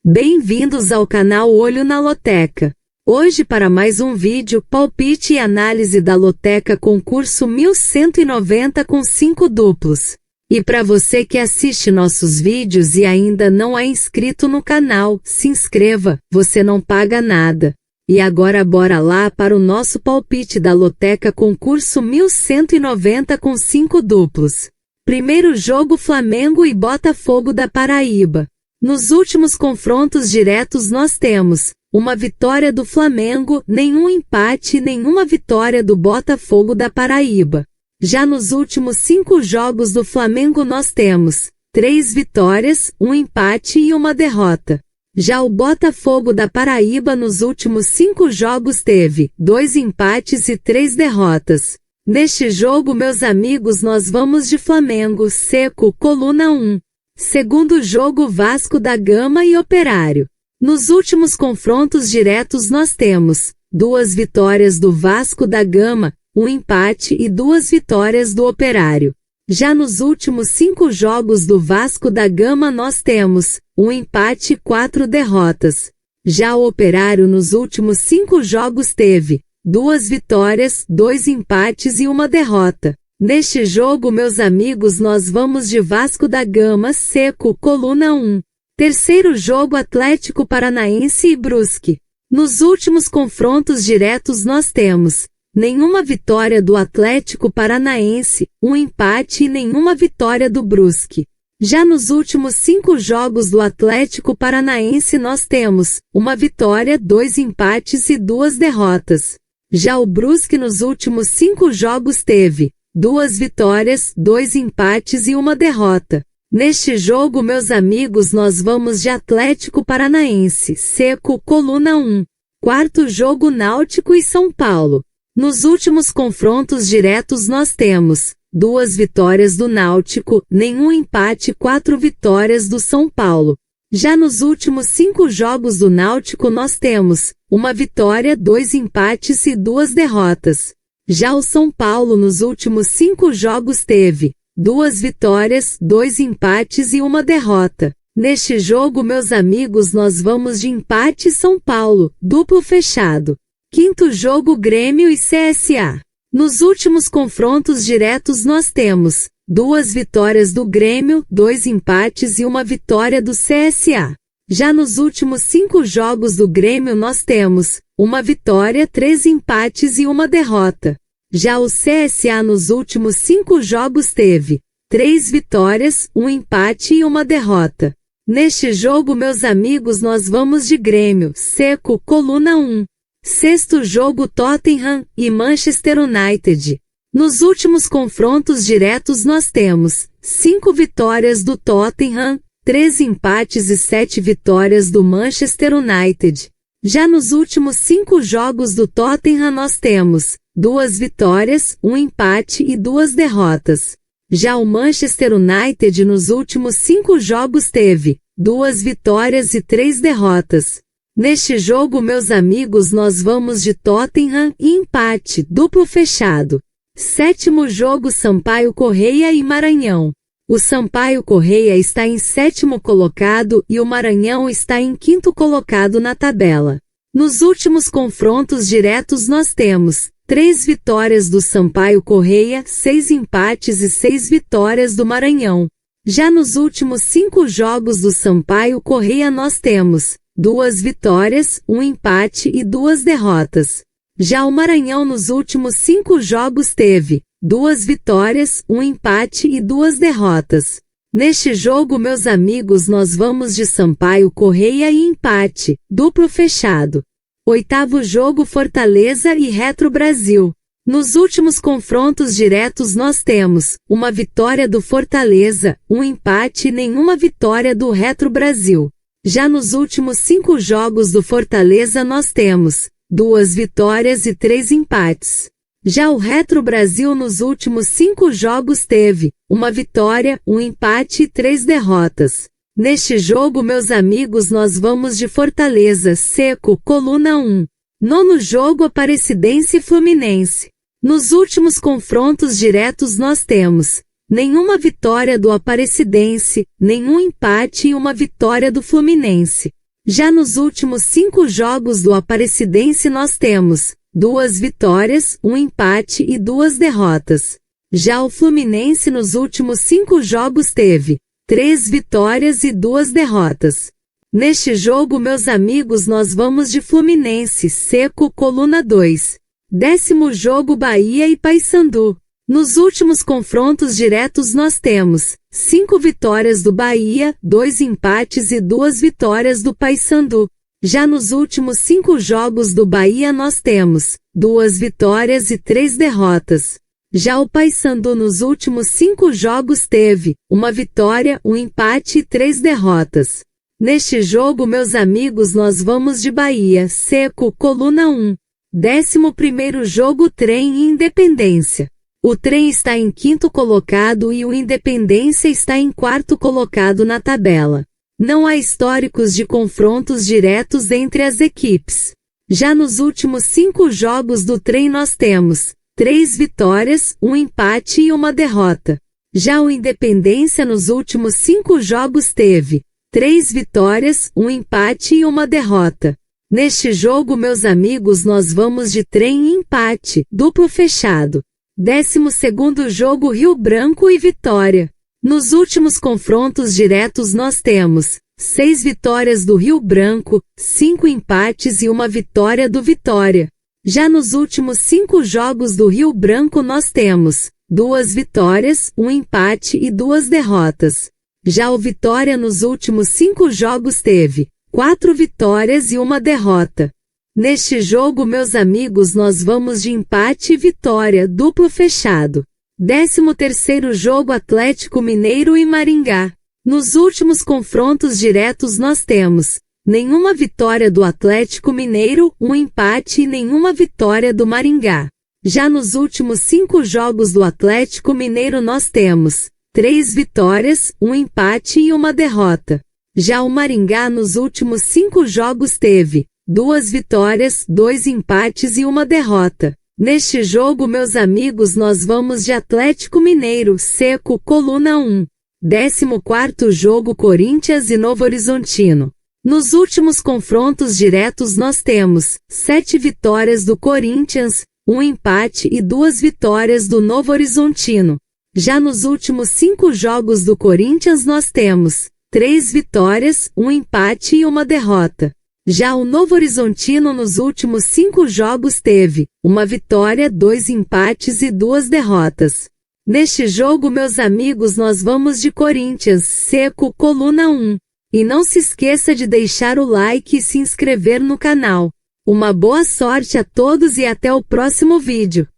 Bem-vindos ao canal Olho na Loteca. Hoje para mais um vídeo, palpite e análise da Loteca concurso 1190 com 5 duplos. E para você que assiste nossos vídeos e ainda não é inscrito no canal, se inscreva, você não paga nada. E agora bora lá para o nosso palpite da Loteca concurso 1190 com 5 duplos. Primeiro jogo Flamengo e Botafogo da Paraíba. Nos últimos confrontos diretos nós temos uma vitória do Flamengo, nenhum empate e nenhuma vitória do Botafogo da Paraíba. Já nos últimos 5 jogos do Flamengo nós temos 3 vitórias, um empate e uma derrota. Já o Botafogo da Paraíba nos últimos 5 jogos teve 2 empates e 3 derrotas. Neste jogo, meus amigos, nós vamos de Flamengo, seco, coluna 1. Segundo jogo Vasco da Gama e Operário. Nos últimos confrontos diretos nós temos 2 vitórias do Vasco da Gama, um empate e 2 vitórias do Operário. Já nos últimos 5 jogos do Vasco da Gama nós temos um empate e 4 derrotas. Já o Operário nos últimos 5 jogos teve 2 vitórias, 2 empates e uma derrota. Neste jogo, meus amigos, nós vamos de Vasco da Gama, seco, coluna 1. Terceiro jogo Atlético Paranaense e Brusque. Nos últimos confrontos diretos nós temos nenhuma vitória do Atlético Paranaense, um empate e nenhuma vitória do Brusque. Já nos últimos 5 jogos do Atlético Paranaense nós temos uma vitória, 2 empates e 2 derrotas. Já o Brusque nos últimos 5 jogos teve 2 vitórias, 2 empates e uma derrota. Neste jogo, meus amigos, nós vamos de Atlético Paranaense, seco, coluna 1. Quarto jogo Náutico e São Paulo. Nos últimos confrontos diretos nós temos 2 vitórias do Náutico, nenhum empate e 4 vitórias do São Paulo. Já nos últimos 5 jogos do Náutico nós temos uma vitória, 2 empates e 2 derrotas. Já o São Paulo nos últimos 5 jogos teve 2 vitórias, 2 empates e uma derrota. Neste jogo, meus amigos, nós vamos de empate São Paulo, duplo fechado. Quinto jogo Grêmio e CSA. Nos últimos confrontos diretos nós temos 2 vitórias do Grêmio, 2 empates e uma vitória do CSA. Já nos últimos 5 jogos do Grêmio nós temos uma vitória, 3 empates e uma derrota. Já o CSA nos últimos 5 jogos teve 3 vitórias, um empate e uma derrota. Neste jogo, meus amigos, nós vamos de Grêmio, seco, coluna 1. Sexto jogo Tottenham e Manchester United. Nos últimos confrontos diretos nós temos 5 vitórias do Tottenham, 3 empates e 7 vitórias do Manchester United. Já nos últimos 5 jogos do Tottenham nós temos 2 vitórias, um empate e 2 derrotas. Já o Manchester United nos últimos 5 jogos teve 2 vitórias e 3 derrotas. Neste jogo, meus amigos, nós vamos de Tottenham e empate, duplo fechado. Sétimo jogo Sampaio Corrêa e Maranhão. O Sampaio Corrêa está em 7º colocado e o Maranhão está em 5º colocado na tabela. Nos últimos confrontos diretos nós temos 3 vitórias do Sampaio Corrêa, 6 empates e 6 vitórias do Maranhão. Já nos últimos 5 jogos do Sampaio Corrêa nós temos 2 vitórias, um empate e 2 derrotas. Já o Maranhão nos últimos 5 jogos teve 2 vitórias, um empate e 2 derrotas. Neste jogo, meus amigos, nós vamos de Sampaio Corrêa e empate, duplo fechado. Oitavo jogo Fortaleza e Retro Brasil. Nos últimos confrontos diretos nós temos uma vitória do Fortaleza, um empate e nenhuma vitória do Retro Brasil. Já nos últimos 5 jogos do Fortaleza nós temos 2 vitórias e 3 empates. Já o Retro Brasil nos últimos 5 jogos teve uma vitória, um empate e 3 derrotas. Neste jogo, meus amigos, nós vamos de Fortaleza, seco, coluna 1. Nono jogo Aparecidense e Fluminense. Nos últimos confrontos diretos nós temos nenhuma vitória do Aparecidense, nenhum empate e uma vitória do Fluminense. Já nos últimos 5 jogos do Aparecidense nós temos 2 vitórias, 1 empate e 2 derrotas. Já o Fluminense nos últimos 5 jogos teve 3 vitórias e 2 derrotas. Neste jogo, meus amigos, nós vamos de Fluminense, seco, coluna 2. 10º jogo, Bahia e Paysandu. Nos últimos confrontos diretos nós temos 5 vitórias do Bahia, 2 empates e 2 vitórias do Paysandu. Já nos últimos 5 jogos do Bahia nós temos 2 vitórias e 3 derrotas. Já o Paysandu nos últimos 5 jogos teve 1 vitória, 1 empate e 3 derrotas. Neste jogo, meus amigos, nós vamos de Bahia, seco, coluna 1. 11º jogo, Trem e Independência. O Trem está em 5º colocado e o Independência está em 4º colocado na tabela. Não há históricos de confrontos diretos entre as equipes. Já nos últimos 5 jogos do Trem nós temos 3 vitórias, 1 empate e 1 derrota. Já o Independência nos últimos 5 jogos teve 3 vitórias, 1 empate e 1 derrota. Neste jogo, meus amigos, nós vamos de Trem e empate, duplo fechado. 12º jogo, Rio Branco e Vitória. Nos últimos confrontos diretos nós temos 6 vitórias do Rio Branco, 5 empates e 1 vitória do Vitória. Já nos últimos 5 jogos do Rio Branco nós temos 2 vitórias, 1 empate e 2 derrotas. Já o Vitória nos últimos 5 jogos teve 4 vitórias e 1 derrota. Neste jogo, meus amigos, nós vamos de empate e vitória, duplo fechado. 13º jogo, Atlético Mineiro e Maringá. Nos últimos confrontos diretos nós temos nenhuma vitória do Atlético Mineiro, 1 empate e nenhuma vitória do Maringá. Já nos últimos 5 jogos do Atlético Mineiro nós temos 3 vitórias, 1 empate e 1 derrota. Já o Maringá nos últimos 5 jogos teve 2 vitórias, 2 empates e 1 derrota. Neste jogo, meus amigos, nós vamos de Atlético Mineiro, seco, coluna 1. 14º jogo, Corinthians e Novo Horizontino. Nos últimos confrontos diretos nós temos 7 vitórias do Corinthians, 1 empate e 2 vitórias do Novo Horizontino. Já nos últimos 5 jogos do Corinthians nós temos 3 vitórias, 1 empate e 1 derrota. Já o Novo Horizontino nos últimos 5 jogos teve 1 vitória, 2 empates e 2 derrotas. Neste jogo, meus amigos, nós vamos de Corinthians, seco, coluna 1. E não se esqueça de deixar o like e se inscrever no canal. Uma boa sorte a todos e até o próximo vídeo.